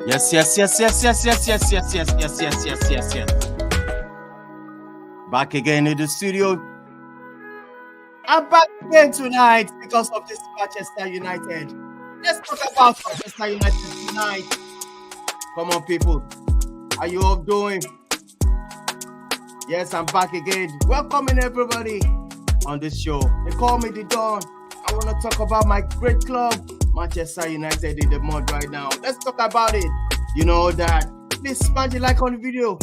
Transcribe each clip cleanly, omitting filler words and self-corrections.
Yes. Back again in the studio. I'm back again tonight because of this Manchester United. Let's talk about Manchester United tonight. Come on, people. How you all doing? Yes, I'm back again. Welcoming everybody on this show. They call me the Don. I want to talk about my great club, Manchester United, in the mud right now. Let's talk about it. You know that. Please smash the like on the video.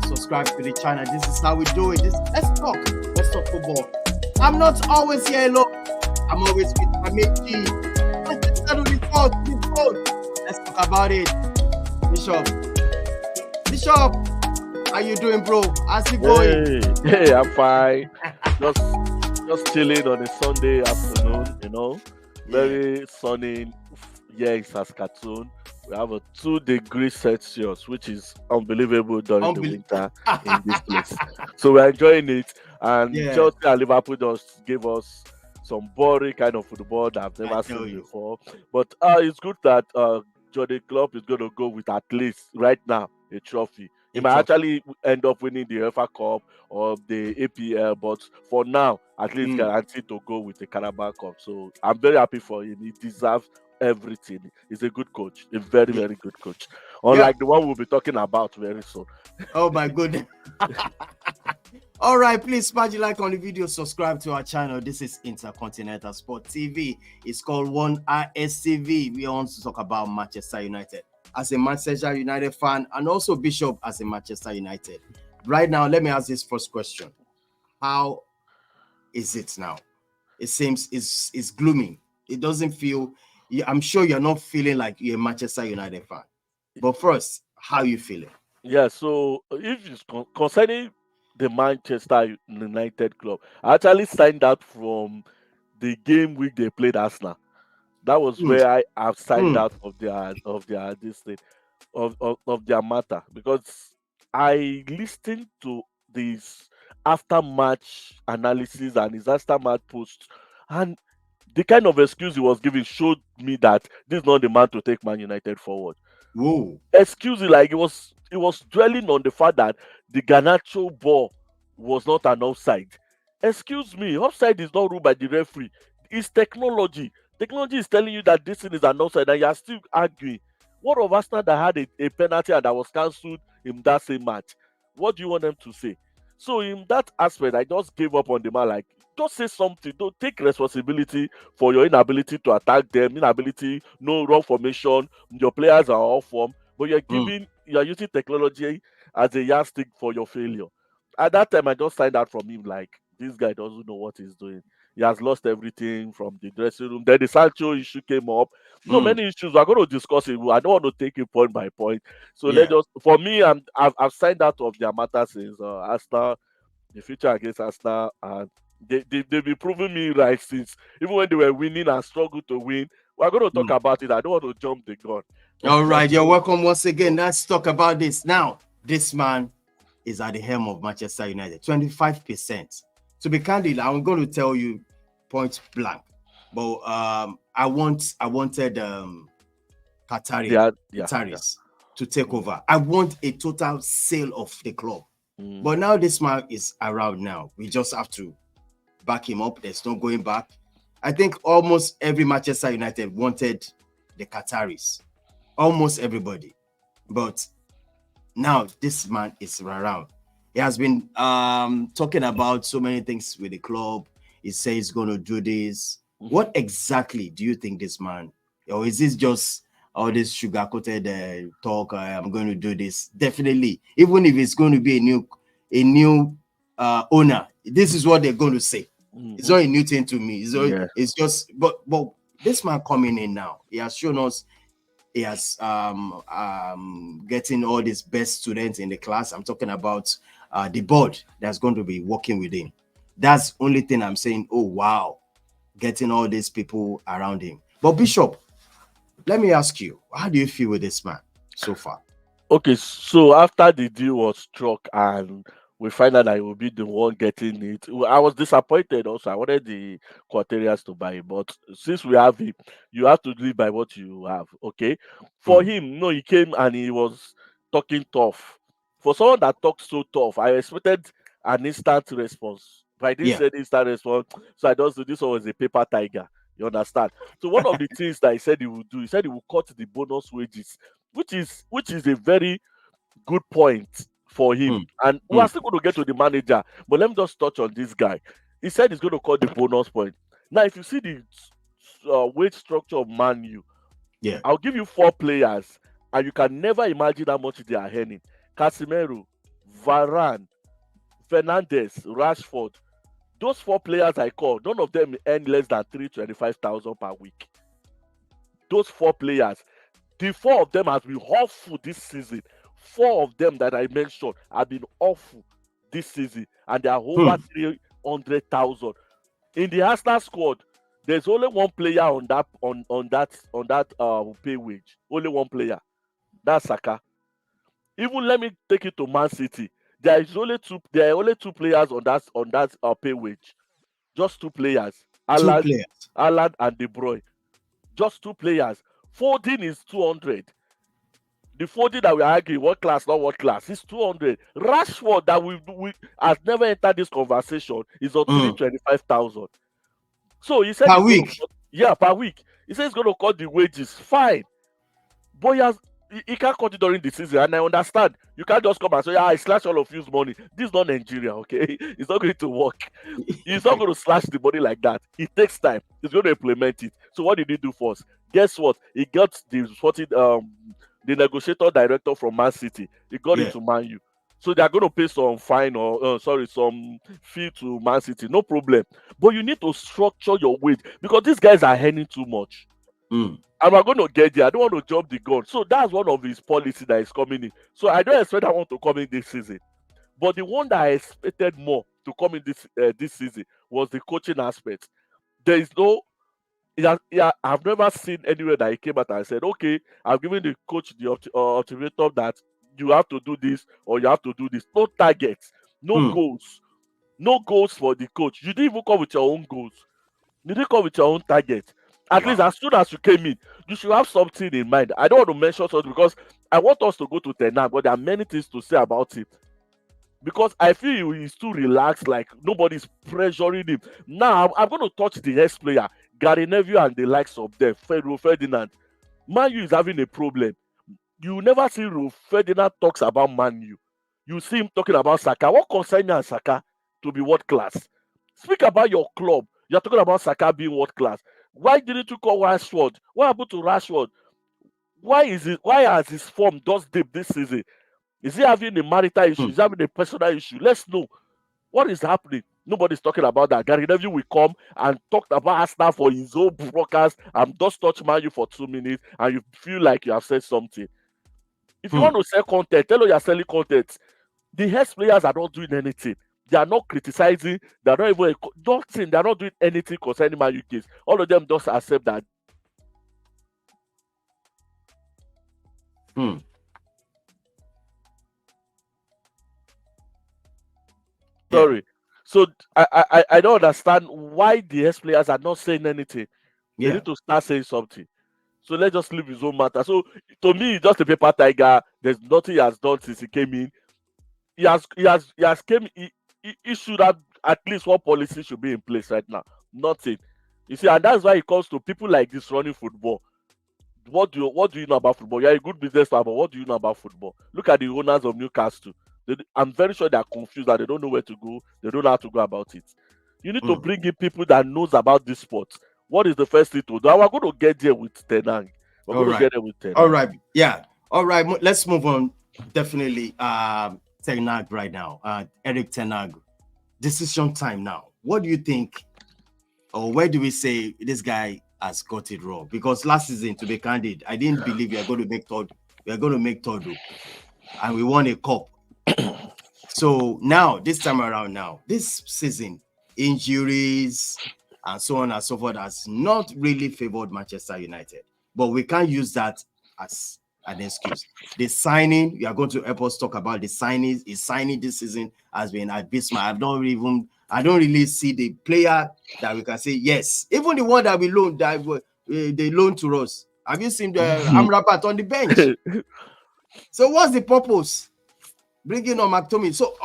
Subscribe to the channel. This is how we do it. Let's talk. Let's talk football. I'm not always here alone. I'm always with my mate G. Let's settle the vote. Let's talk about it. Bishop, how you doing, bro? How's it going? Hey, I'm fine. just chilling on a Sunday afternoon, Very sunny here in Saskatoon. We have a 2 degrees Celsius, which is unbelievable during the winter in this place. So we're enjoying it. And Chelsea and Liverpool just gave us some boring kind of football that I've never seen before. But it's good that Jordan Klopp is going to go with at least right now a trophy. He might actually end up winning the UEFA Cup or the APL, but for now, at least guaranteed to go with the Carabao Cup. So I'm very happy for him. He deserves everything. He's a good coach, a very, very good coach. Unlike the one we'll be talking about very soon. Oh my goodness. All right, please smash the like on the video, subscribe to our channel. This is Intercontinental Sport TV. It's called 1RSTV. We want to talk about Manchester United. As a Manchester United fan, and also Bishop as a Manchester United. Right now, let me ask this first question. How is it now? It seems it's gloomy. It doesn't feel, I'm sure you're not feeling like you're a Manchester United fan. But first, how are you feeling? Yeah, so if it's concerning the Manchester United club, I actually signed out from the game week they played Arsenal. That was where I have signed out of their this thing, of their matter, because I listened to this after match analysis and his after match post, and the kind of excuse he was giving showed me that this is not the man to take Man United forward. Whoa. Excuse me, like it was dwelling on the fact that the Garnacho ball was not an offside. Excuse me, offside is not ruled by the referee. It's technology. Technology is telling you that this thing is an offside, and you are still arguing. What of Arsenal that had a penalty and that was cancelled in that same match? What do you want them to say? So in that aspect, I just gave up on the man. Like, just say something. Don't take responsibility for your inability to attack them, inability, no wrong formation. Your players are off form, but you're using technology as a yardstick for your failure. At that time, I just signed out from him. Like, this guy doesn't know what he's doing. He has lost everything from the dressing room. Then the Sancho issue came up. So many issues. We're going to discuss it. I don't want to take it point by point. So let's just, for me, I've signed out of their matter since Arsenal, the future against Arsenal, and they've been proving me right since, even when they were winning and struggled to win. We're going to talk about it. I don't want to jump the gun. All right, you're welcome once again. Let's talk about this. Now, this man is at the helm of Manchester United, 25%. To be candid, I'm going to tell you point blank. But I wanted Qataris to take over. I want a total sale of the club. But now this man is around now. We just have to back him up. There's no going back. I think almost every Manchester United wanted the Qataris. Almost everybody. But now this man is around. He has been talking about so many things with the club. He says he's going to do this. What exactly do you think this man, or is this just all this sugar-coated talk? I'm going to do this. Definitely, even if it's going to be a new owner, this is what they're going to say. It's not a new thing to me. It's just, but this man coming in now, he has shown us. He has getting all these best students in the class. I'm talking about the board that's going to be working with him. That's the only thing I'm saying. Oh, wow. Getting all these people around him. But Bishop, let me ask you, how do you feel with this man so far? Okay, so after the deal was struck and we find out that he will be the one getting it. I was disappointed also. I wanted the Quaterians to buy it, but since we have him, you have to live by what you have. Okay. For Mm. him, no, he came and he was talking tough. For someone that talks so tough, I expected an instant response. But I didn't Yeah. say instant response, so I just this one was a paper tiger. You understand? So one of the things that he said he would do, he said he would cut the bonus wages, which is a very good point for him. Mm. And we are Mm. still going to get to the manager, but let me just touch on this guy. He said he's going to cut the bonus point. Now, if you see the wage structure of Man U, Yeah. I'll give you 4 players, and you can never imagine how much they are earning. Casemiro, Varane, Fernandez, Rashford. Those 4 players I called, none of them earn less than 325,000 per week. Those 4 players, the 4 of them has been awful this season. 4 of them that I mentioned have been awful this season, and they are over Mm. 300,000 in the Arsenal squad. There's only one player on that pay wage. Only one player. That's Saka. Even let me take it to Man City. There are only 2 players on that pay wage. Just 2 players. Two Alan, players. Alan and De Bruyne. Just 2 players. Foden is 200. The Foden that we are arguing, what class, not what class, is 200. Rashford that we has never entered this conversation is on Mm. 325,000. So he said Per he's going to week. cut, yeah, per week. He said he's going to cut the wages. Fine. But he can't cut it during the season, and I understand. You can't just come and say, I slash all of you's money. This is not Nigeria, okay? It's not going to work. He's not going to slash the money like that. It takes time. He's going to implement it. So what did he do first? Guess what? He got the negotiator director from Man City. He got Yeah. into Man U. So they are going to pay some fine or some fee to Man City. No problem. But you need to structure your wage because these guys are earning too much. Mm. And we're going to get there. I don't want to jump the gun. So that's one of his policy that is coming in. So I don't expect that one to come in this season. But the one that I expected more to come in this season was the coaching aspect. There is no, I've never seen anywhere that he came out and said, okay, I've given the coach the ultimatum that you have to do this or you have to do this. No targets, no Mm. goals, no goals for the coach. You didn't even come with your own goals. You didn't come with your own target. At least Wow. as soon as you came in, you should have something in mind. I don't want to mention something because I want us to go to Tenag, but there are many things to say about him. Because I feel he's too relaxed, like nobody's pressuring him. Now I'm going to touch the next player, Gary Neville and the likes of them, Rio Ferdinand. Man U is having a problem. You never see Rio Ferdinand talks about Man U. You see him talking about Saka. What concerns you and Saka to be world class? Speak about your club. You're talking about Saka being world class. Why didn't you call Rashford? What happened to Rashford? Why has his form just dipped this season? Is he having a marital issue? Mm. Is he having a personal issue? Let's know what is happening. Nobody's talking about that. Gary Neville will come and talk about Arsenal for his own broadcast and just touch Man U for 2 minutes, and you feel like you have said something. If you Mm. want to sell content, tell us you're selling content. The head players are not doing anything. They are not criticizing. They are not even nothing. They are not doing anything concerning Man U case. All of them just accept that. Mm. Yeah. Sorry. So I don't understand why the head players are not saying anything. They Yeah. need to start saying something. So let's just leave his own matter. So to me, it's just a paper tiger. There's nothing he has done since he came in. He has came. He should have at least one policy should be in place right now. Nothing. You see, and that's why it comes to people like this running football. What do you know about football? You're a good businessman, but what do you know about football? Look at the owners of Newcastle. I'm very sure they are confused and they don't know where to go. They don't know how to go about it. You need to Mm. bring in people that knows about this sport. What is the first thing to do? And we're going to get there with Tenang. We're All going to right. get there with All Tenang. right. Yeah. All right. Let's move on. Definitely. Tenag right now. Eric Tenag. Decision time now. What do you think? Or where do we say this guy has got it wrong? Because last season, to be candid, I didn't believe we are going to make third. We are going to make third, and we won a cup. So now, this time around, this season, injuries and so on and so forth has not really favored Manchester United. But we can't use that as an excuse. The signing, you are going to help us talk about the signings. His signing this season has been abysmal. I don't really see the player that we can say yes. Even the one that we loaned, they loaned to us. Have you seen the Amrabat on the bench? So what's the purpose? Bringing on McTominay. So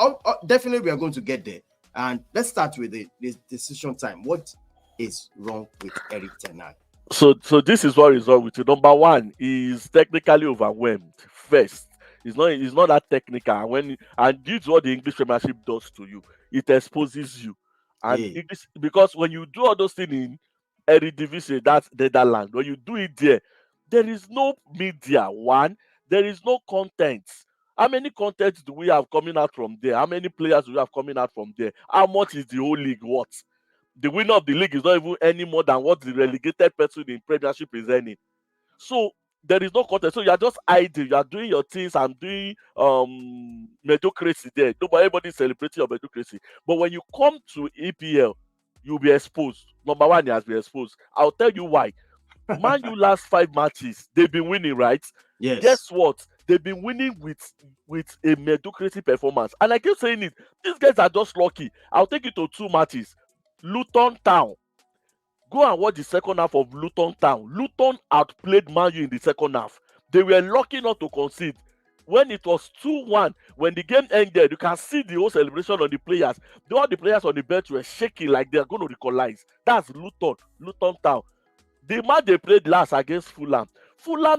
definitely we are going to get there. And let's start with the decision time. What is wrong with Eric Ten Hag? So this is what is wrong with you. Number one, he's technically overwhelmed. First, he's not that technical. And this is what the English Premiership does to you. It exposes you. And Hey. because when you do all those things in Eredivisie, that's Netherlands. When you do it there is no media. One, there is no content. How many contents do we have coming out from there? How many players do we have coming out from there? How much is the whole league worth? The winner of the league is not even any more than what the relegated person in Premiership is earning. So there is no content. So you are just idle. You are doing your things and doing mediocrity there. Nobody everybody is celebrating your mediocrity. But when you come to EPL, you'll be exposed. Number one, he has been exposed. I'll tell you why. Man, you last 5 matches, they've been winning, right? Yes. Guess what? They've been winning with a mediocrity performance. And I keep saying it, these guys are just lucky. I'll take you to 2 matches. Luton Town. Go and watch the second half of Luton Town. Luton outplayed Man U in the second half. They were lucky not to concede. When it was 2-1, when the game ended, you can see the whole celebration on the players. All the players on the bench were shaking like they're going to equalize. That's Luton Town. The match they played last against Fulham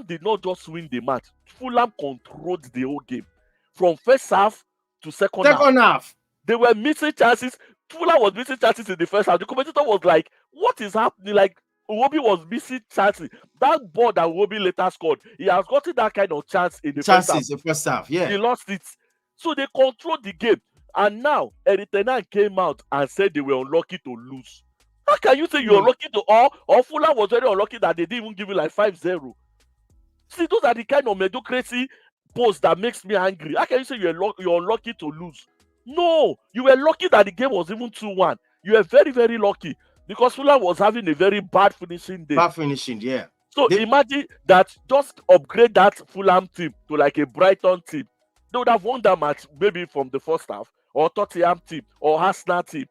did not just win the match. Fulham controlled the whole game. From first half to second half. They were missing chances. Fulham was missing chances in the first half. The commentator was like, what is happening? Like, Iwobi was missing chances. That ball that Iwobi later scored, he has gotten that kind of chance in the first half. Yeah. He lost it. So they controlled the game. And now, Eric Ten Hag came out and said they were unlucky to lose. How can you say you're unlucky to or Fulham was very unlucky that they didn't even give you like 5-0? See, those are the kind of mediocrity posts that makes me angry. How can you say you're unlucky to lose? No, you were lucky that the game was even 2-1. You were very, very lucky because Fulham was having a very bad finishing day. Yeah. So imagine that, just upgrade that Fulham team to like a Brighton team. They would have won that match maybe from the first half, or Tottenham team, or Arsenal team.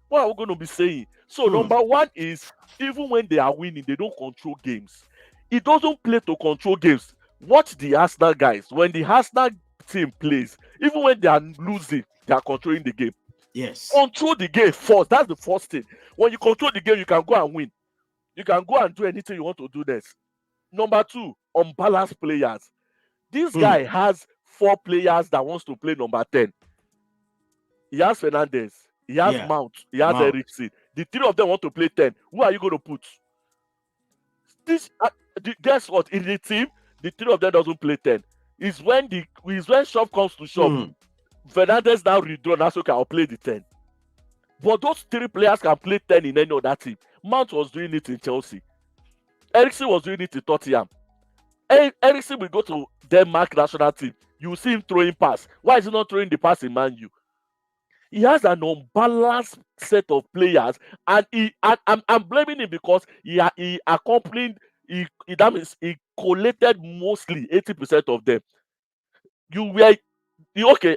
What are we going to be saying? So number one is, even when they are winning, they don't control games. It doesn't play to control games. Watch the Arsenal guys. When the Arsenal team plays, even when they are losing, they are controlling the game. Yes. Control the game first. That's the first thing. When you control the game, you can go and win. You can go and do anything you want to do next. Number two, unbalanced players. This guy has 4 players that wants to play number 10. He has Fernandes. He has Mount. He has Eriksen. The 3 of them want to play 10. Who are you going to put? Guess what? In the team, the 3 of them doesn't play 10. It's when shove comes to shove. Fernandes now redrawn. That's okay. I'll play the 10. But those 3 players can play 10 in any other team. Mount was doing it in Chelsea. Eriksen was doing it in Tottenham. Eriksen will go to Denmark national team. You see him throwing pass. Why is he not throwing the pass in Man U? He has an unbalanced set of players, and I'm blaming him because he collated mostly 80% of them.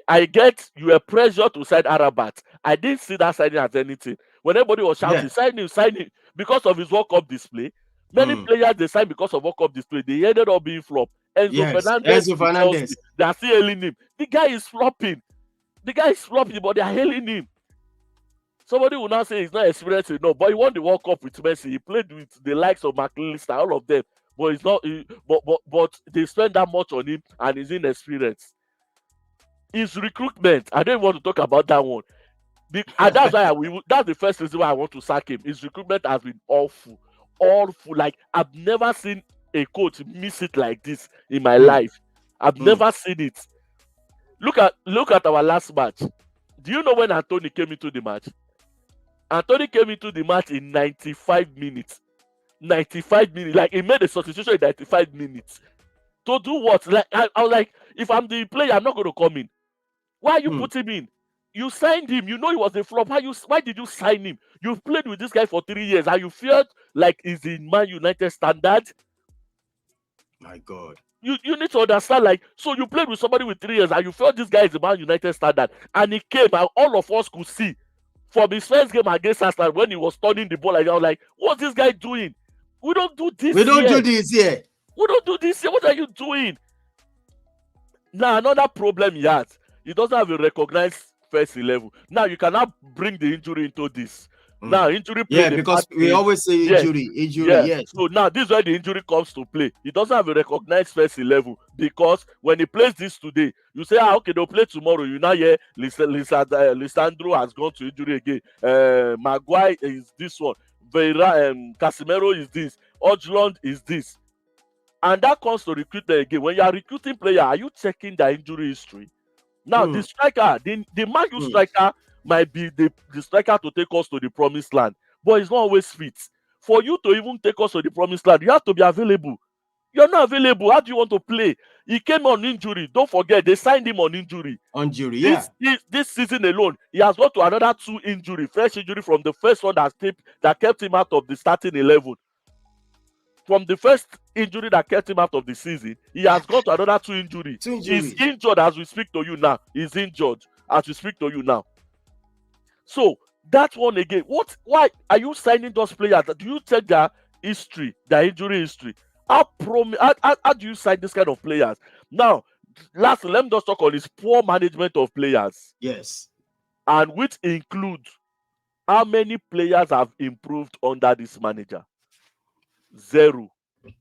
I get you were pressured to sign Arabat. I didn't see that signing as anything. When everybody was shouting, sign him, because of his World Cup display. Many players they signed because of World Cup display. They ended up being flop. Enzo Fernandez. They are still hailing him. The guy is flopping. But they are hailing him. Somebody will now say he's not experienced enough, but he won the World Cup with Messi. He played with the likes of McAllister, all of them. But it's not. But they spend that much on him, and he's inexperienced. His recruitment, I don't want to talk about that one. And that's why that's the first reason why I want to sack him. His recruitment has been awful. Like, I've never seen a coach miss it like this in my life. I've never seen it. Look at our last match. Do you know when Anthony came into the match? Anthony came into the match in 95 minutes. 95 minutes. Like, he made a substitution in 95 minutes. To do what? Like, I was like, if I'm the player, I'm not going to come in. Why are you putting him in? You signed him. You know he was a flop. Why did you sign him? You've played with this guy for 3 years and you felt like he's in Man United standard. My God. You need to understand, like, so you played with somebody with 3 years and you felt this guy is a Man United standard, and he came and all of us could see from his first game against Arsenal when he was turning the ball, like, I was like, what's this guy doing? We don't do this We don't here. do this here. We don't do this here. What are you doing? Now, another problem he has, he doesn't have a recognized first 11. Now, you cannot bring the injury into this. Now, injury played a because part we in- always say yes, injury, yes. So now this is where the injury comes to play. He doesn't have a recognized first 11, because when he plays this today, you say, okay, they'll play tomorrow. You now hear Lisandro has gone to injury again. Maguire is this one. Casemiro is this. Ojlund is this. And that comes to recruitment again. When you are recruiting player, are you checking their injury history? Now, the striker, the Man U striker might be the striker to take us to the promised land, but it's not always fit. For you to even take us to the promised land, you have to be available. You're not available. How do you want to play? He came on injury. Don't forget, they signed him on injury. This season alone, he has got to another 2 injury, fresh injury from the first one that kept him out of the starting 11. From the first injury that kept him out of the season, he has got to another 2 injuries. He's injured as we speak to you now. He's injured as we speak to you now. So that one again, why are you signing those players? Do you check their history, their injury history? How do you sign this kind of players? Now, lastly, let me just talk on his poor management of players. Yes. And which includes how many players have improved under this manager? 0.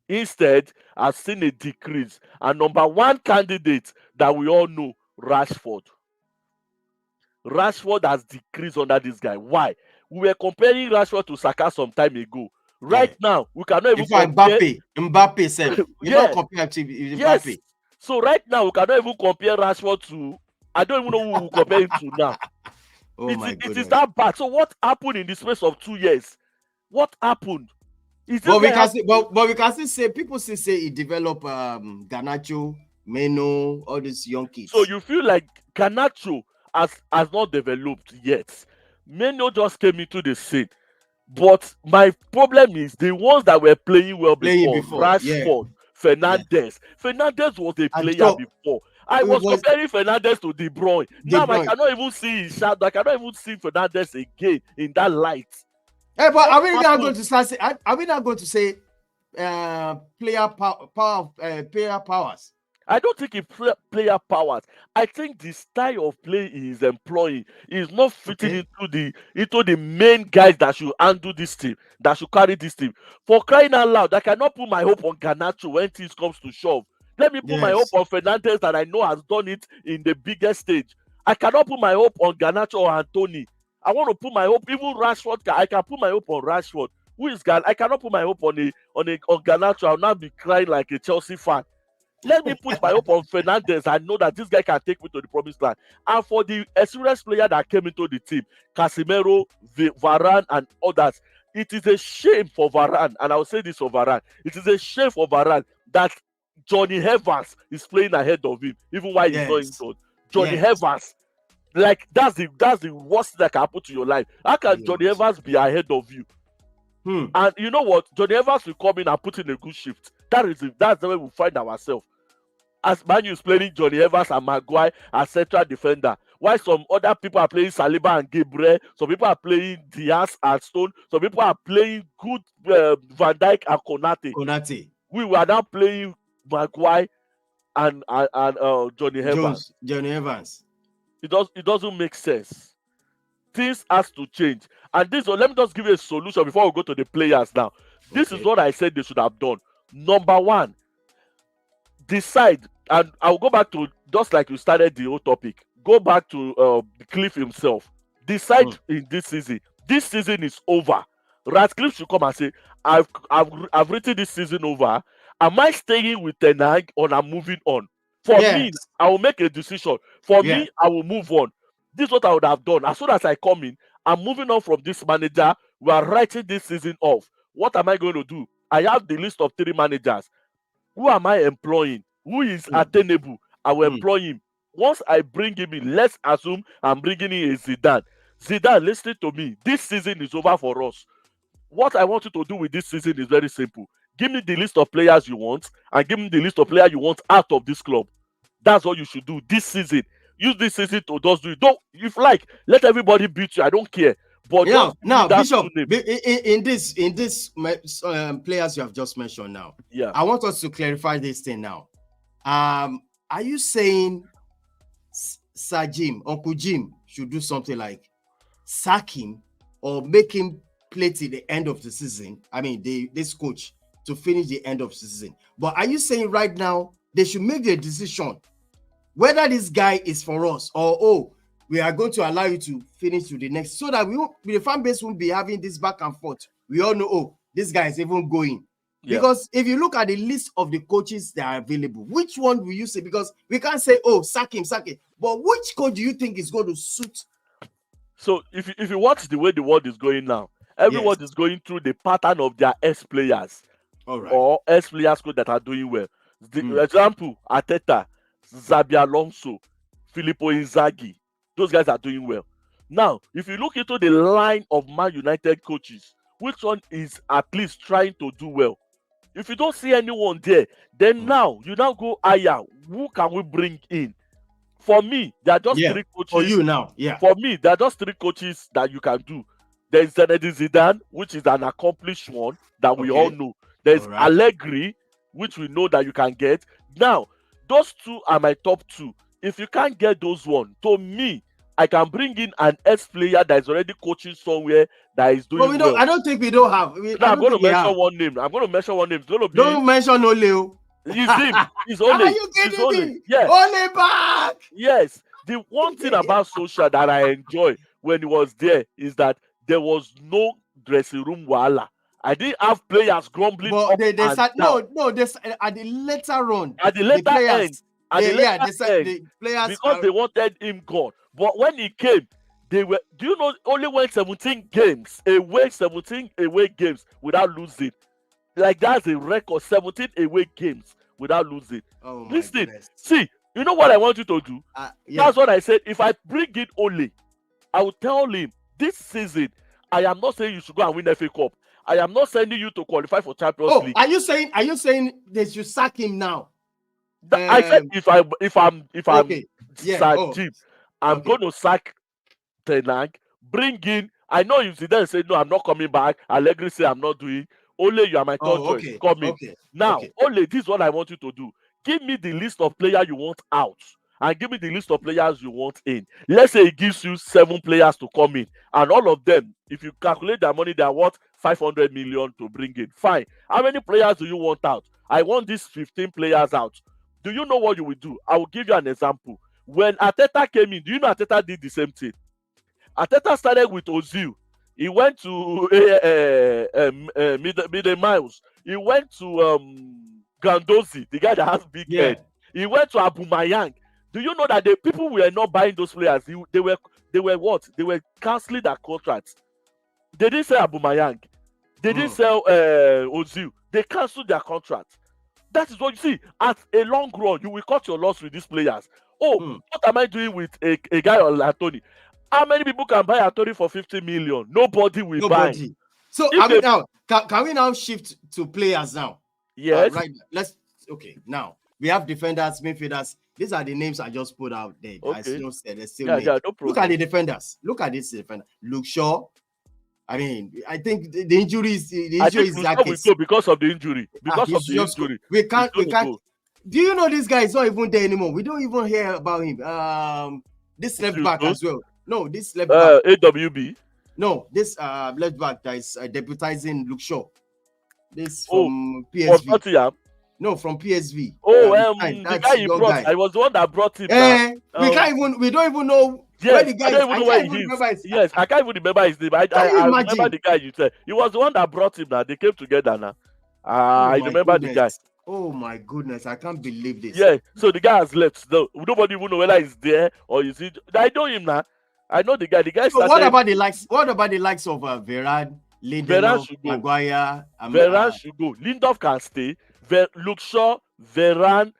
Instead, I've seen a decrease. And number 1 candidate that we all know, Rashford. Rashford has decreased under this guy. Why? We were comparing Rashford to Saka some time ago. Right now, we cannot even compare Mbappe self. You don't compare to Mbappe. Yes. So right now, we cannot even compare Rashford to. I don't even know who we compare him to now. It is that bad. So what happened in the space of 2 years? What happened? But we can still say, people still say he developed Garnacho, Meno, all these young kids. So you feel like Garnacho has not developed yet. Meno just came into the scene. But my problem is the ones that were playing well before Rashford, Fernandes. Fernandes was a player before. I was comparing Fernandes to De Bruyne. Now I cannot even see his shadow. I cannot even see Fernandes again in that light. Hey, but are we not going to start? Are we not going to say player powers? I don't think it's player powers. I think the style of play he is employing is not fitting into the main guys that should handle this team, that should carry this team. For crying out loud, I cannot put my hope on Garnacho when things comes to shove. Let me put my hope on Fernandes that I know has done it in the biggest stage. I cannot put my hope on Garnacho or Anthony. I want to put my hope, even Rashford. I can put my hope on Rashford. Who is Garnacho? I cannot put my hope on Garnacho. I'll not be crying like a Chelsea fan. Let me put my hope on Fernandes. I know that this guy can take me to the promised land. And for the experienced player that came into the team, Casemiro, Varane, and others, it is a shame for Varane, and I will say this for Varane, it is a shame for Varane that Johnny Evans is playing ahead of him, even while he's not injured. Johnny Evans, like that's the worst thing that can happen to your life. How can Johnny Evans be ahead of you? And you know what? Johnny Evans will come in and put in a good shift. That's the way we find ourselves. As Man U is playing Johnny Evans and Maguire as central defender, while some other people are playing Saliba and Gabriel, some people are playing Diaz and Stone, some people are playing good Van Dijk and Konate. We were now playing Maguire and Johnny Evans. Johnny Evans. It doesn't make sense. Things has to change. And let me just give you a solution before we go to the players now. This is what I said they should have done. Number 1, decide, and I'll go back to just like you started the whole topic. Go back to Cliff himself. Decide in this season. This season is over. Ratcliffe should come and say, I've written this season over. Am I staying with Ten Hag or I'm moving on? For me, I will make a decision. For me, I will move on. This is what I would have done. As soon as I come in, I'm moving on from this manager. We are writing this season off. What am I going to do? I have the list of 3 managers. Who am I employing? Who is attainable? I will employ him. Once I bring him in, let's assume I'm bringing in a Zidane. Zidane, listen to me. This season is over for us. What I want you to do with this season is very simple. Give me the list of players you want, and give me the list of players you want out of this club. That's what you should do this season. Use this season to just do it. Don't, if like, let everybody beat you. I don't care, but Yeah. just give me Now, that two Bishop, name. in this players you have just mentioned now, Yeah. I want us to clarify this thing now. Are you saying Sir Jim, Uncle Jim, should do something like sack him or make him play till the end of the season? I mean, this coach to finish the end of the season. But are you saying right now they should make the decision whether this guy is for us or we are going to allow you to finish to the next, so that the fan base won't be having this back and forth. We all know, this guy is even going. Yeah. Because if you look at the list of the coaches that are available, which one will you say? Because we can't say, sack him. But which coach do you think is going to suit? So if you watch the way the world is going now, everyone is going through the pattern of their ex-players. All right. Or ex-players that are doing well. The example, Arteta, Xabi Alonso, Filippo Inzaghi. Those guys are doing well. Now, if you look into the line of Man United coaches, which one is at least trying to do well? If you don't see anyone there, then now you now go higher. Who can we bring in? For me, there are just three coaches. For you now, yeah. For me, there are just three coaches that you can do. There is Zinedine Zidane, which is an accomplished one that we all know. There's Allegri, which we know that you can get. Now, those two are my top two. If you can't get those one, to me, I can bring in an ex-player that is already coaching somewhere that is doing well. I don't think we don't have. I'm going to mention one name. It's going to be... Don't mention Ole. It's him. It's Ole. Are you kidding me? Yes. Ole back. Yes. The one thing about Solskjaer that I enjoy when he was there is that there was no dressing room wahala. I didn't have players grumbling. But they start, at the later on. At the later end. The players because they wanted him gone. But when he came, they were, do you know, only went 17 games away games without losing. Like, that's a record, 17 away games without losing. Oh, listen, see, you know what I want you to do? That's what I said. If I bring in Ole, I will tell him this season, I am not saying you should go and win FA Cup. I am not sending you to qualify for Champions League. Are you saying they should sack him now? I said if I'm Jim, I'm going to sack Ten Hag, bring in. I know you see then say no, I'm not coming back. Allegri say I'm not doing. Ole, you are my third choice. Come in. Now, Ole, this is what I want you to do. Give me the list of players you want out, and give me the list of players you want in. Let's say it gives you 7 players to come in, and all of them, if you calculate their money, they are worth 500 million to bring in. Fine. How many players do you want out? I want these 15 players out. Do you know what you will do? I will give you an example. When Arteta came in, do you know Arteta did the same thing? Arteta started with Ozil. He went to Middle Miles. He went to Gandozi, the guy that has big head. He went to Aubameyang. Do you know that the people were not buying those players? They were what? They were cancelling their contracts. They didn't sell Aubameyang. They didn't sell Ozil. They cancelled their contracts. That is what you see. At a long run, you will cut your loss with these players. What am I doing with a guy like Anthony? How many people can buy Anthony for 50 million? Nobody will buy. So can we now shift to players now? Yes. Right. Now we have defenders, midfielders. These are the names I just put out there. Okay. I still said no problem. Look at the defenders. Look at this defender. Luke Shaw. I mean, I think the injury is that will go because of the injury. We can't. Do you know this guy is not even there anymore? We don't even hear about him. This left back as well. No, this left back. AWB. No, this left back that is deputizing Luke Shaw. This from PSV. No, from PSV. The guy you brought. I was the one that brought him. We don't even know where the guy is. Yes, I can't even remember his name. I remember the guy you said. He was the one that brought him now. They came together now. I remember the guy. Oh my goodness, I can't believe this. Yeah, so the guy has left. Nobody even know whether he's there or is it. I know him now. I know the guy. The guy started... What about the likes of Varane, Lindelof, Maguire? Varane should go. Lindelof can stay. Luke Shaw, Varane,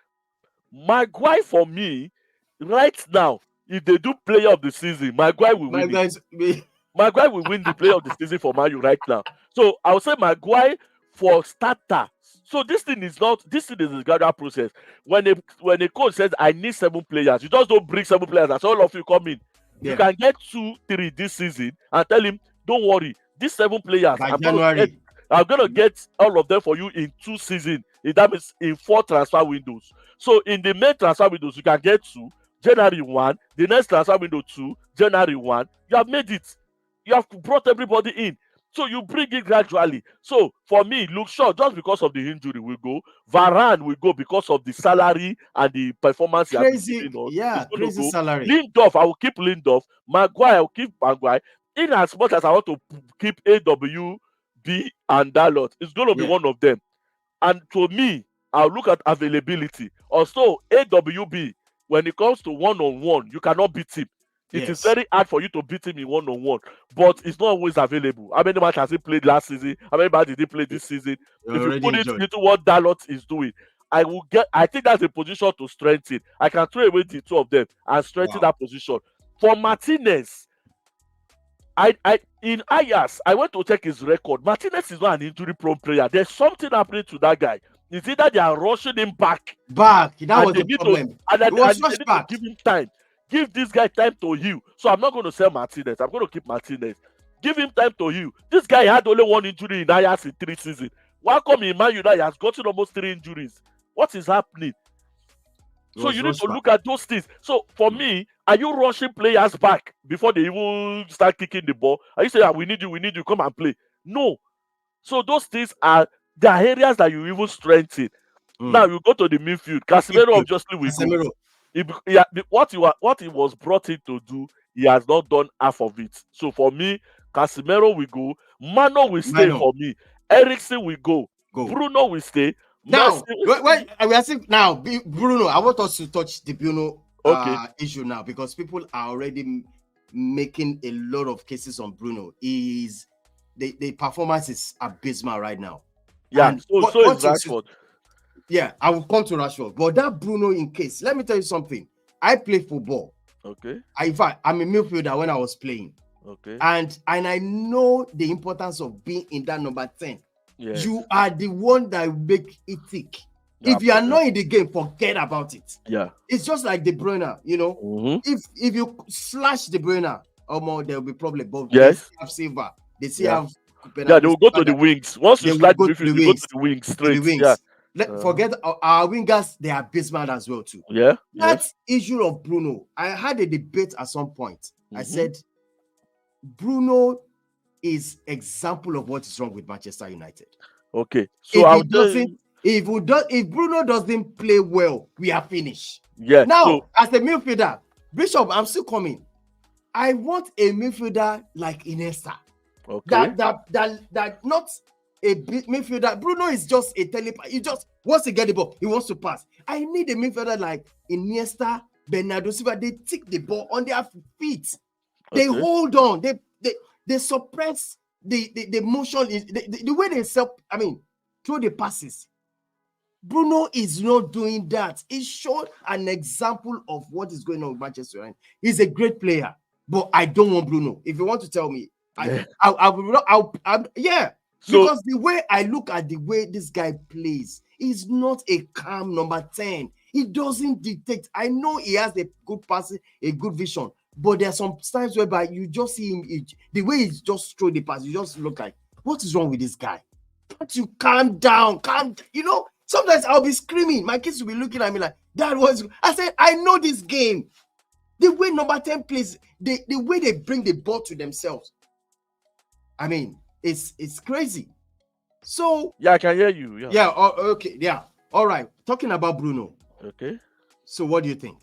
Maguire for me right now. If they do player of the season, Maguire will win. Maguire will win the player of the season for Man U right now. So I would say Maguire for starter, So this thing is a gradual process. When a coach says I need 7 players, you just don't bring 7 players and say all of you come in. You Yeah. can get 2, 3 this season and tell him, don't worry, these 7 players, By I'm January. gonna get all of them for you in 2 seasons. That means in 4 transfer windows. So in the main transfer windows, you can get 2, January 1, the next transfer window 2, January 1. You have made it. You have brought everybody in. So you bring it gradually. So for me, look short just because of the injury will go. Varane will go because of the salary and the performance he has been Crazy, giving us. yeah, It's going to crazy go. salary. Lindelof, I will keep Lindelof. Maguire, I will keep Maguire. In as much as I want to keep AWB and Dalot, it's going to be Yeah. one of them. And to me, I'll look at availability. Also, AWB, when it comes to one-on-one, you cannot beat him. It is Yes. very hard for you to beat him in one-on-one, but it's not always available. How many matches has he played last season? How many matches did he play this season? You're If you already put it enjoyed. into what Dalot is doing, I think that's a position to strengthen. I can throw away the 2 of them and strengthen Wow. that position. For Martinez, I in Ajax, I went to check his record. Martinez is not an injury-prone player. There's something happening to that guy. It's either they are rushing him back Back. That and was they the need to problem. It was they rushed need to back. give him time. Give this guy time to heal. So I'm not going to sell Martinez. I'm going to keep Martinez. Give him time to heal. This guy had only 1 injury in Ajax in 3 seasons. Why come in Man United he has gotten almost 3 injuries? What is happening? It So was you need rushed to back. look at those things. So for me, are you rushing players back before they even start kicking the ball? Are you saying, we need you, come and play? No. So those things are the areas that you even strengthen. Now you go to the midfield. Casemiro Midfield. obviously will go. Casemiro. What he was brought in to do, he has not done half of it. So for me, Casemiro will go. Mano will stay Minor. for me. Eriksen will go. Go. Bruno will stay. Now, Messi. we are saying now, Bruno. I want us to touch the Bruno Okay. issue now because people are already making a lot of cases on Bruno. The performance is abysmal right now. Yeah. And So is Rashford. Yeah, I will come to Rashford, but that Bruno in case. Let me tell you something. I play football. Okay. In fact, I'm a midfielder when I was playing. Okay. And I know the importance of being in that number 10. Yes. You are the one that make it tick. Yeah, If you are not in the game, forget about it. Yeah. It's just like De Bruyne, you know. Mm-hmm. If you slash De Bruyne, more there will be problem. But Yes. they still have Silva. They still have Yeah, they will go to the wings. Once you slide the midfield, you go to the wings straight. Yeah. Forget our wingers, they are abysmal as well too. Yeah. That issue of Bruno, I had a debate at some point. I said Bruno is example of what is wrong with Manchester United. Okay. So if Bruno doesn't play well, we are finished. Yeah. Now, as a midfielder, Bishop, I'm still coming. I want a midfielder like Iniesta. Okay. That not a midfielder. Bruno is just a telepath. He just wants to get the ball. He wants to pass. I need a midfielder like Iniesta, Bernardo Silva. They take the ball on their feet. They hold on. They suppress the motion. The way they throw the passes. Bruno is not doing that. He showed an example of what is going on with Manchester United. He's a great player, but I don't want Bruno. If you want to tell me, yeah. Because the way I look at the way this guy plays, he's not a calm number 10. He doesn't dictate. I know he has a good passing, a good vision, but there are some times whereby you just see him, the way he just throw the pass, you just look like, what is wrong with this guy? Can't you calm down? Sometimes I'll be screaming. My kids will be looking at me like, that was. I said, I know this game. The way number 10 plays, the way they bring the ball to themselves. I mean, it's crazy. So yeah, I can hear you. Yeah. Yeah. Okay. Yeah. All right. Talking about Bruno. Okay. So what do you think?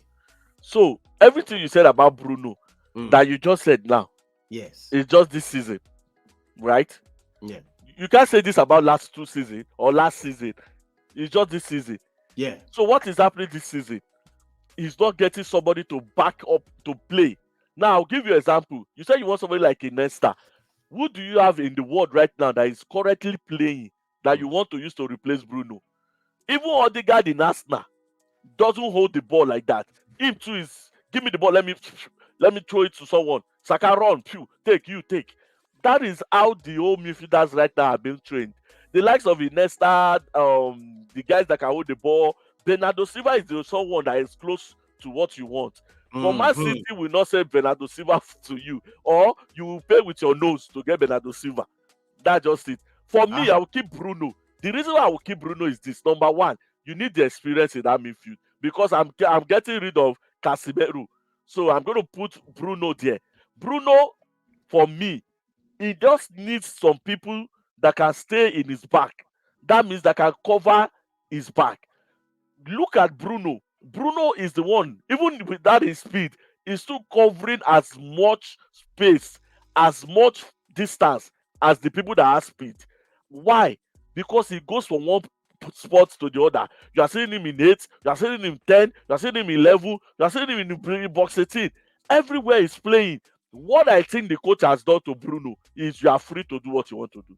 So everything you said about Bruno that you just said now, yes, it's just this season, right? Yeah. You can't say this about last 2 seasons or last season. It's just this season. Yeah. So what is happening this season? He's not getting somebody to back up to play. Now I'll give you an example. You said you want somebody like Iniesta. Who do you have in the world right now that is currently playing that you want to use to replace Bruno? Even Odegaard in Arsenal doesn't hold the ball like that. Him too is give me the ball. Let me throw it to someone. Saka run, take. That is how the old midfielders right now are being trained. The likes of Iniesta, the guys that can hold the ball. Bernardo Silva is the someone that is close to what you want. But Man City will not send Bernardo Silva to you, or you will pay with your nose to get Bernardo Silva. That's just it. For me, I will keep Bruno. The reason why I will keep Bruno is this: number one, you need the experience in that midfield, because I'm getting rid of Casemiro, so I'm going to put Bruno there. Bruno, for me, he just needs some people that can stay in his back. That means that can cover his back. Look at Bruno. Bruno is the one, even without his speed, is still covering as much space, as much distance as the people that have speed. Why? Because he goes from one spot to the other. You are seeing him in 8, you are seeing him in 10, you are seeing him in 11, you are seeing him in the box 18. Everywhere he's playing. What I think the coach has done to Bruno is you are free to do what you want to do.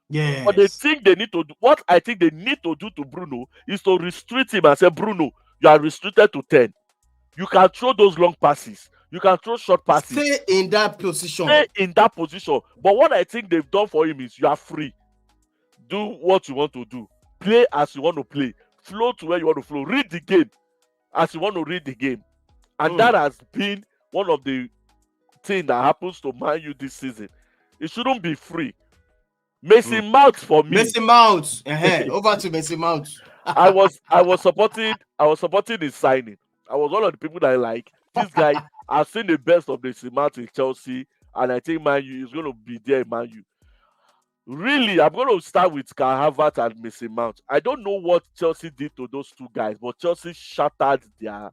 Yes. But the thing they need to do, what I think they need to do to Bruno is to restrict him and say, Bruno, you are restricted to 10. You can throw those long passes. You can throw short passes. Stay in that position. Stay in that position. But what I think they've done for him is you are free. Do what you want to do. Play as you want to play. Flow to where you want to flow. Read the game as you want to read the game. And that has been one of the things that happens to Man U this season. It shouldn't be free. Mason Mount for me. Mason Mount. Over to Mason Mount. I was supporting his signing. I was one of the people that like this guy. I've seen the best of Mason Mount in Chelsea, and I think Man U is going to be there in Man U. Really, I'm going to start with Kai Havertz and Mason Mount. I don't know what Chelsea did to those two guys, but Chelsea shattered their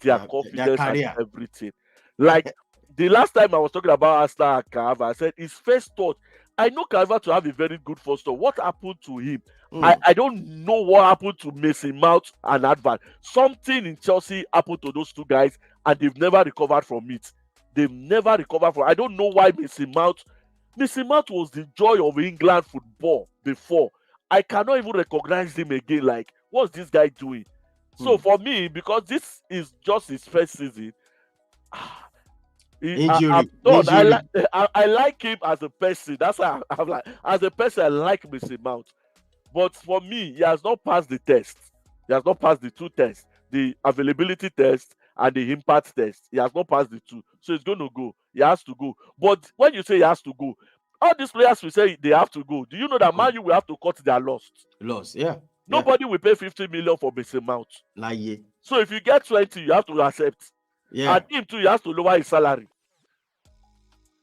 confidence and everything. Like the last time I was talking about Arsenal and Kai Havertz, I said his first thought. I know Kai Havertz to have a very good first thought. What happened to him? I don't know what happened to Mason Mount and Advan. Something in Chelsea happened to those two guys, and they've never recovered from it. They've never recovered from it. I don't know why Mason Mount was the joy of England football before. I cannot even recognize him again. Like, what's this guy doing? So for me, because this is just his first season, Injury. I like him as a person. That's why I'm like, as a person, I like Mason Mount. But for me, he has not passed the test. He has not passed the two tests, the availability test and the impact test. He has not passed the two. So he's going to go. He has to go. But when you say he has to go, all these players will say they have to go. Do you know that Man U will have to cut their loss? Yeah. Nobody will pay 50 million for Mason Mount. Like, so if you get 20, you have to accept. Yeah. And him too, you have to lower his salary.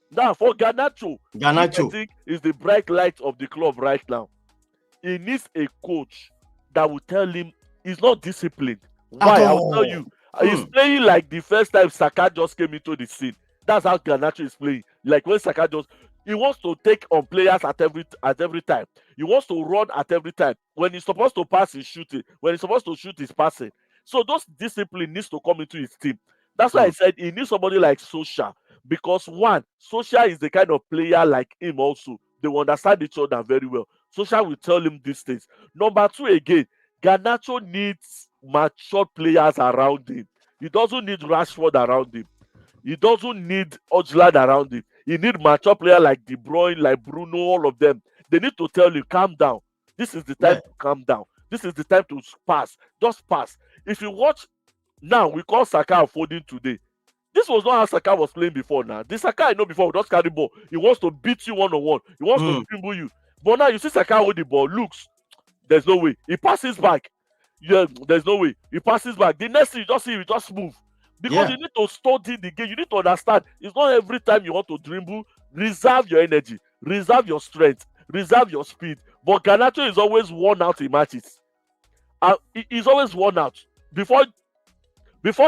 Now, for Garnacho, I think is the bright light of the club right now. He needs a coach that will tell him he's not disciplined. Why? I will tell you. He's playing like the first time Saka just came into the scene. That's how Garnacho is playing. Like when Saka he wants to take on players at every time. He wants to run at every time. When he's supposed to pass, he's shooting. When he's supposed to shoot, he's passing. So those discipline needs to come into his team. That's why I said he needs somebody like Solskjaer. Because one, Solskjaer is the kind of player like him also. They will understand each other very well. Solskjaer will tell him these things. Number two, again, Garnacho needs mature players around him. He doesn't need Rashford around him. He doesn't need Ojlund around him. He needs mature players like De Bruyne, like Bruno, all of them. They need to tell you, calm down. This is the time to calm down. This is the time to pass. Just pass. If you watch, now we call Saka and Foden today. This was not how Saka was playing before now. The Saka I know before would just carry ball. He wants to beat you one-on-one. He wants to dribble you. But now you see Saka hold the ball. Looks, there's no way. He passes back. Yeah, there's no way. He passes back. The next thing you just see, you just move. Because you need to study the game. You need to understand. It's not every time you want to dribble. Reserve your energy. Reserve your strength. Reserve your speed. But Garnacho is always worn out in matches. He's always worn out. Before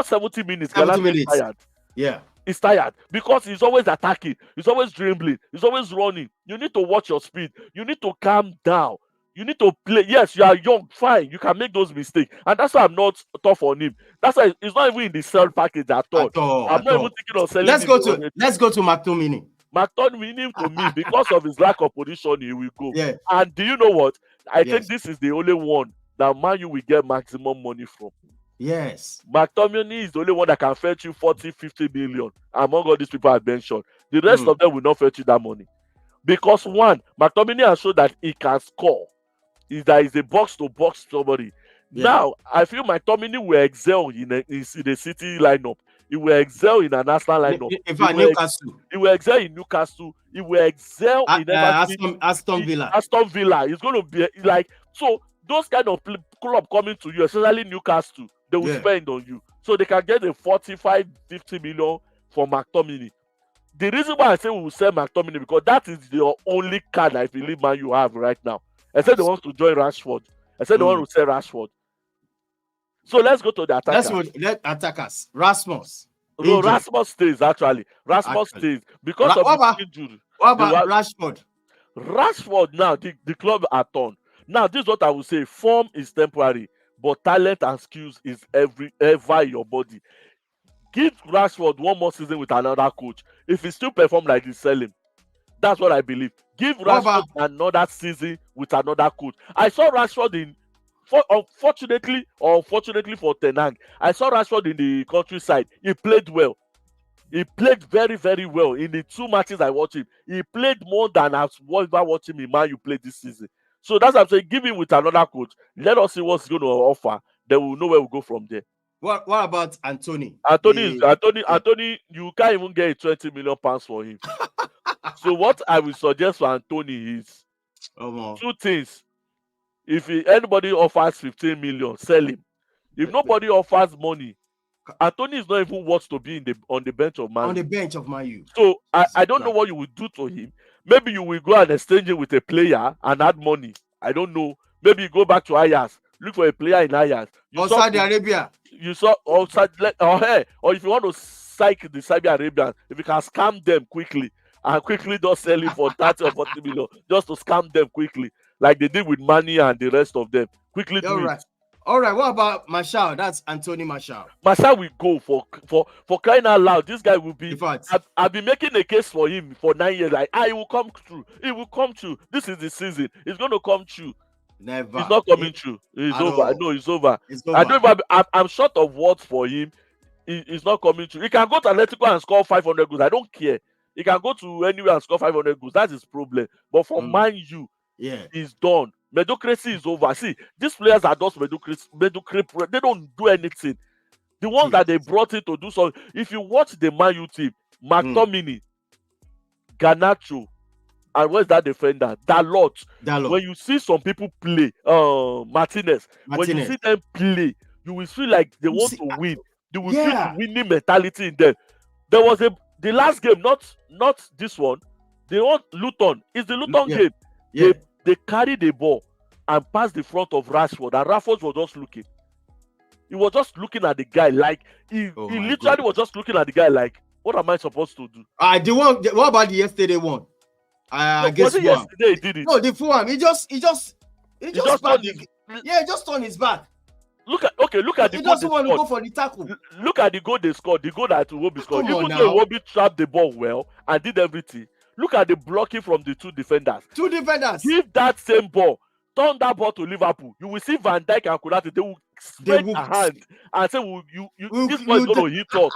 70 minutes, Garnacho is tired. Yeah. He's tired because he's always attacking. He's always dribbling. He's always running. You need to watch your speed. You need to calm down. You need to play. Yes, you are young. Fine. You can make those mistakes. And that's why I'm not tough on him. That's why it's not even in the sell package at all. I'm not even thinking of selling him. Let's go to McTominay. McTominay, to me, because of his lack of position, he will go. Yeah. And do you know what? I think this is the only one that Man U will get maximum money from. Yes. McTominay is the only one that can fetch you 40, 50 million among all these people I mentioned. The rest of them will not fetch you that money. Because one, McTominay has shown that he can score. There is a box to box somebody. Yeah. Now, I feel McTominay will excel in the City lineup. He will excel in an Arsenal lineup. In fact, Newcastle. He will excel in Newcastle. He will excel in Aston Villa. Aston Villa. It's going to be like, so those kind of club coming to you, especially Newcastle, they will spend on you. So they can get a 45, 50 million for McTominay. The reason why I say we will sell McTominay, because that is the only card I believe man you have right now. Except they want to join Rashford. Except they want to sell Rashford. So let's go to the attackers. Let attackers. Rasmus. No, Rasmus stays actually. Rasmus stays because of his injury. What about Rashford? Rashford now, the club are torn. Now, this is what I will say. Form is temporary, but talent and skills is ever in your body. Give Rashford one more season with another coach. If he still perform like this, sell him. That's what I believe. Give Rashford another season with another coach. I saw Rashford unfortunately or unfortunately for Ten Hag, I saw Rashford in the countryside. He played well. He played very, very well in the 2 matches I watched him. He played more than I've ever watched him in Man U play this season. So that's what I'm saying. Give him with another coach. Let us see what's he's going to offer. Then we'll know where we go from there. What about Anthony? Anthony, you can't even get 20 million pounds for him. So what I will suggest for Anthony is 2 things. If anybody offers 15 million, sell him. If nobody offers money, Anthony is not even worth to be on the bench of Man U. On the bench of Man U. So I don't know what you will do to him. Maybe you will go and exchange him with a player and add money. I don't know. Maybe you go back to Ajax, look for a player in Ajax. Or Saudi Arabia. You saw or if you want to psych the Saudi Arabians, if you can scam them quickly and quickly just sell him for 30 or 40 million, just to scam them quickly, like they did with Mani and the rest of them. Quickly do it. All right, what about Martial? That's Anthony Martial. Martial will go for crying out loud. This guy will be. In fact, I've been making a case for him for 9 years. Like, he will come true. He will come true. This is the season. It's going to come true. Never. It's not coming true. It's over. All. No, it's over. It's over. I'm short of words for him. It's not coming true. He can go to Atletico and score 500 goals. I don't care. He can go to anywhere and score 500 goals. That's his problem. But for Man U, he's done. Mediocrity is over. See, these players are just mediocre. They don't do anything. The ones that they brought in to do something. If you watch the Man U team, McTominay, Garnacho, and where's that defender? Dalot. When you see some people play, Martinez, when you see them play, you will feel like they want to win. You will feel the winning mentality in them. There was the last game, not this one. They want Luton. It's the Luton game. Yeah. They carried the ball and passed the front of Rashford, and Rashford was just looking. He was just looking at the guy like he literally was just looking at the guy like, what am I supposed to do? What about the yesterday one? I guess yesterday he did it. No, the Fulham. He just turned his back. Look at the goal. He doesn't want to go for the tackle. Look at the goal they scored. The goal that Iwobi scored. Even though Iwobi trapped the ball well and did everything. Look at the blocking from the 2 defenders. Give that same ball. Turn that ball to Liverpool. You will see Van Dijk and Konate. They will spread their hand and say, this ball is going to hit us.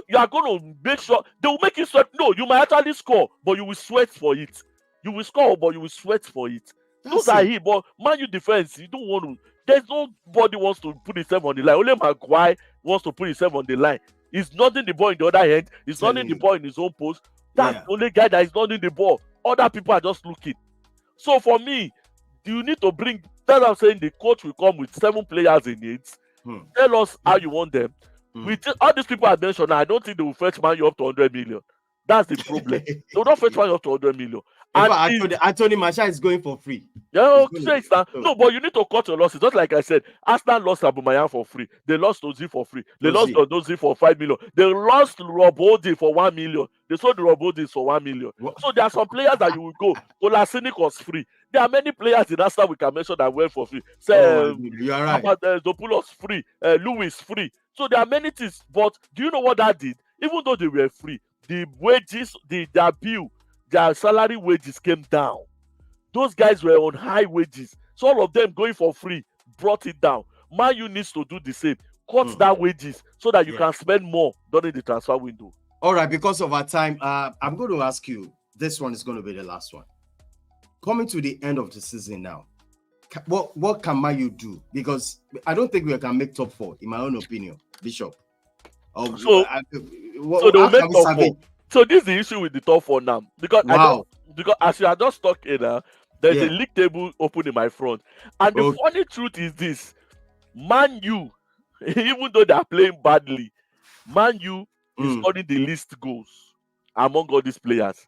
You are going to make sure. They will make you sweat. No, you might actually score, but you will sweat for it. You will score, but you will sweat for it. Those are him. But Man U defense, you don't want to. There's nobody wants to put himself on the line. Only Maguire wants to put himself on the line. He's nothing the ball in the other end. He's nothing the ball in his own post. That's the only guy that is not in the ball. Other people are just looking. So for me, you need to bring. That's what I'm saying. The coach will come with 7 players in it. Tell us how you want them. With all these people I mentioned, I don't think they will fetch Man U up to 100 million. That's the problem. They will not fetch Man U up to 100 million. And Anthony Martial is going for free. Yeah, no, but you need to cut your losses. Just like I said, Arsenal lost Aubameyang for free. They lost Ozil for free. They lost Ozil for 5 million. They lost Rob Holding for 1 million. They sold Rob Holding for 1 million. What? So there are some players that you will go. Kolasinac was free. There are many players in Arsenal we can mention that went for free. So, you are right. Dopoulos free. Lewis free. So there are many things. But do you know what that did? Even though they were free, the wages, their bill, their salary wages came down. Those guys were on high wages. So all of them going for free brought it down. Man U needs to do the same. Cut that wages so that you can spend more during the transfer window. All right, because of our time, I'm going to ask you, this one is going to be the last one. Coming to the end of the season now, what can Man U do? Because I don't think we can make top 4, in my own opinion, Bishop. So they will make top 4. So this is the issue with the top 4 now. Because because as you are just talking now, there's a league table open in my front. And the funny truth is this: Man U, even though they are playing badly, Man U is scoring the least goals among all these players,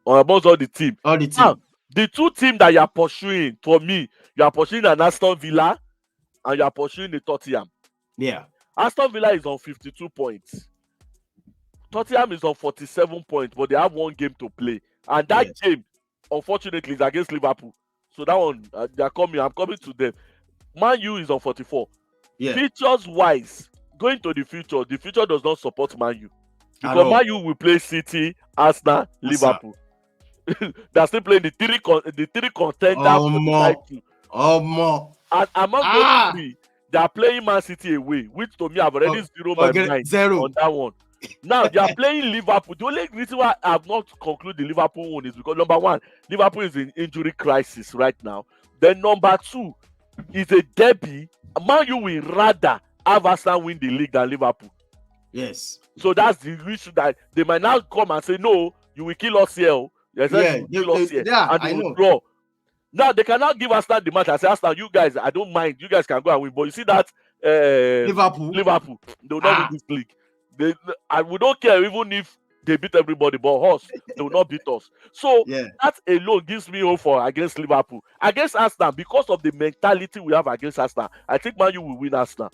or amongst all the team. Now, the two teams that you are pursuing, for me, you are pursuing an Aston Villa and you are pursuing a Tottenham. Yeah. Aston Villa is on 52 points. Tottenham is on 47 points, but they have one game to play. And that game, unfortunately, is against Liverpool. So that one, they are coming. I'm coming to them. Man U is on 44. Yeah. Features-wise, going to the future does not support Man U. Because Man U will play City, Arsenal, Liverpool. They're still playing the three contenders for the title. And among those three, they are playing Man City away, which to me I've already zeroed my mind on that one. Now they are playing Liverpool. The only reason why I have not concluded the Liverpool one is because number one, Liverpool is in injury crisis right now. Then number two is a derby. Man U will rather have Arsenal win the league than Liverpool. Yes. So that's the issue, that they might now come and say, no, you will kill us here. And they will draw. Now they cannot give Arsenal the match. I say, Arsenal, you guys, I don't mind. You guys can go and win. But you see that Liverpool, they will not win this league. We don't care even if they beat everybody, but us, they will not beat us. So that alone gives me hope for against Liverpool. Against Arsenal, because of the mentality we have against Arsenal, I think Man U will win Arsenal.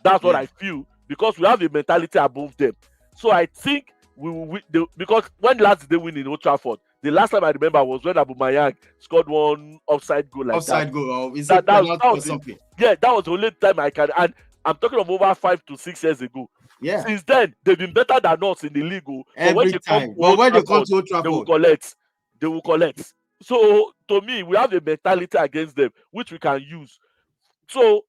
That's what I feel, because we have a mentality above them. So I think we will win. Because when last did they win in Old Trafford? The last time I remember was when Aubameyang scored one offside goal like offside goal. Is that was something? Yeah, that was the only time I can. And I'm talking of over 5 to 6 years ago. Yeah. Since then, they've been better than us in the league. Every time. But when they come to Old Trafford, they will collect. So to me, we have a mentality against them which we can use. So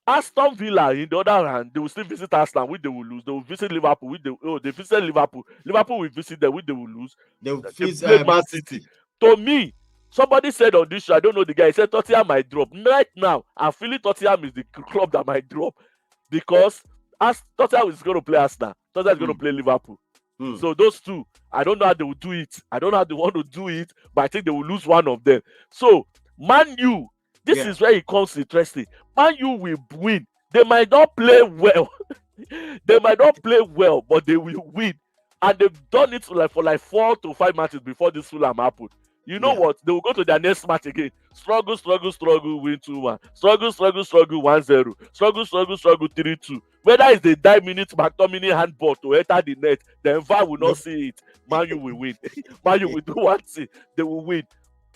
Aston Villa, in the other hand, they will still visit Arsenal, which they will lose. They will visit Liverpool, which they visit Liverpool. Liverpool will visit them, which they will lose. They will visit Man City. To me, somebody said on this show, I don't know the guy, he said Tottenham might drop. Right now, I'm feeling Tottenham is the club that might drop, because Tottenham is going to play Arsenal. Tottenham is going to play Liverpool. So those two, I don't know how they will do it. I don't know how they want to do it, but I think they will lose one of them. So, Man U, this is where it comes interesting. Man U will win. They might not play well. They might not play well, but they will win. And they've done it for 4 to 5 matches before this Fulham happened. You know what? They will go to their next match again. Struggle, win 2-1. Struggle, 1-0. Struggle, 3-2. Whether it's the 9-minute McTominay handball to enter the net, the VAR will not see it. Man U will win. Man U will do one thing. They will win.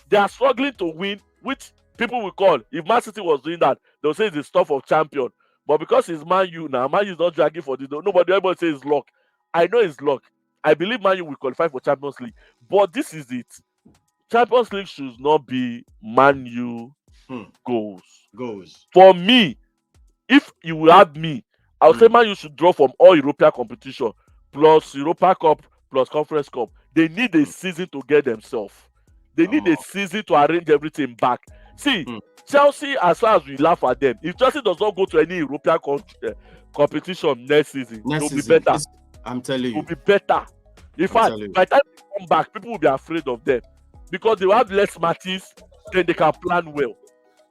They are struggling to win, which people will call, if Man City was doing that, they'll say it's the stuff of champion. But because it's Man U now, Man U is not dragging for this. Nobody ever says it's luck. I know it's luck. I believe Man U will qualify for Champions League. But this is it. Champions League should not be Man U goals. For me, if you will have me, I would say Man U should draw from all European competition, plus Europa Cup, plus Conference Cup. They need a season to get themselves. They need a season to arrange everything back. See, Chelsea, as far as we laugh at them, if Chelsea does not go to any European competition next season, it will be better. I'm telling you. It will be better. In fact, by the time they come back, people will be afraid of them, because they will have less matches, then they can plan well.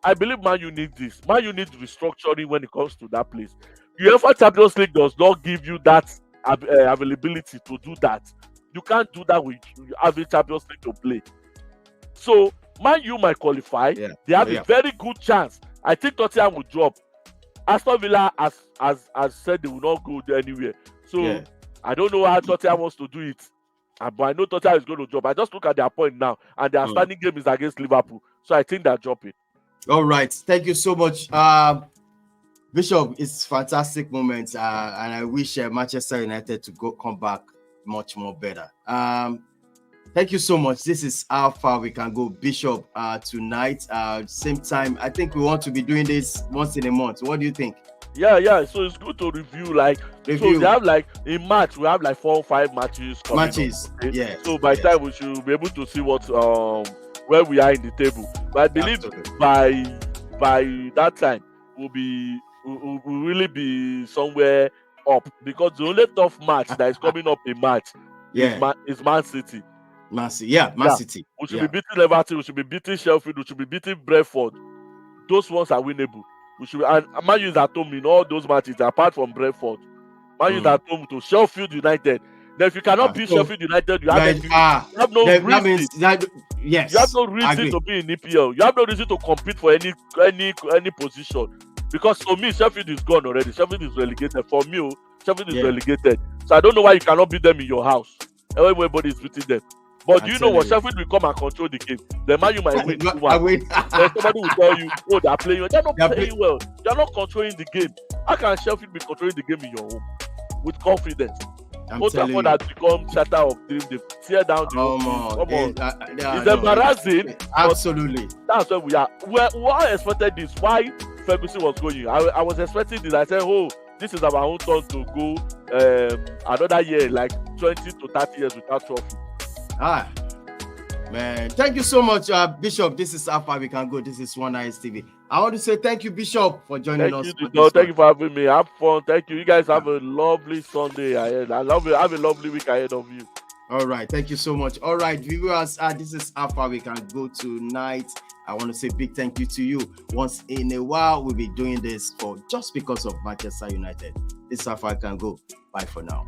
I believe Man U needs this. Man U needs restructuring when it comes to that place. UEFA Champions League does not give you that availability to do that. You can't do that with having Champions League to play. So Man U might qualify. They have a very good chance. I think Tottenham will drop. Aston Villa has said they will not go anywhere. So I don't know how Tottenham wants to do it. But I know Tottenham is going to drop. I just look at their point now, and their standing game is against Liverpool. So I think they're dropping. All right. Thank you so much. Bishop, it's fantastic moment. And I wish Manchester United to come back much more better. Thank you so much. This is how far we can go, Bishop, tonight. Same time, I think we want to be doing this once in a month. What do you think? Yeah. So it's good to review. Like, so they have like in March we have like 4 or 5 matches coming up, okay? Yeah. So by time we should be able to see what where we are in the table. But I believe by that time we'll really be somewhere up, because the only tough match that is coming up in March is Man City. Man City. We should be beating Everton. We should be beating Sheffield. We should be beating Brentford. Those ones are winnable. We should, and Man U is at home in all those matches apart from Brentford. Man U is at home to Sheffield United. Now, if you cannot beat Sheffield United, you have no reason. Yes, you have no reason to be in EPL. You have no reason to compete for any position, because for me, Sheffield is gone already. Sheffield is relegated. For me, Sheffield is relegated. So I don't know why you cannot beat them in your house. Everybody is beating them. But do you know what? Sheffield will come and control the game. The Man U might win 2-1. Somebody will tell you, oh, they are playing. They're not playing well. They're not controlling the game. How can Sheffield be controlling the game in your home with confidence? Old Trafford has become shatter of dreams. They tear down the whole thing. Come on. It's embarrassing. Absolutely. That's where we are. I expected this. Why Ferguson was going? I was expecting this. I said, oh, this is our own turn to go another year, like 20 to 30 years without trophy. Man, thank you so much, Bishop. This is how far we can go. This is One Eyes TV. I want to say thank you, Bishop, for joining us. Thank you for having me. Have fun. Thank you. You guys have a lovely Sunday ahead. Have a lovely week ahead of you. All right. Thank you so much. All right, viewers, this is how far we can go tonight. I want to say big thank you to you. Once in a while, we'll be doing this for just because of Manchester United. This is how far I can go. Bye for now.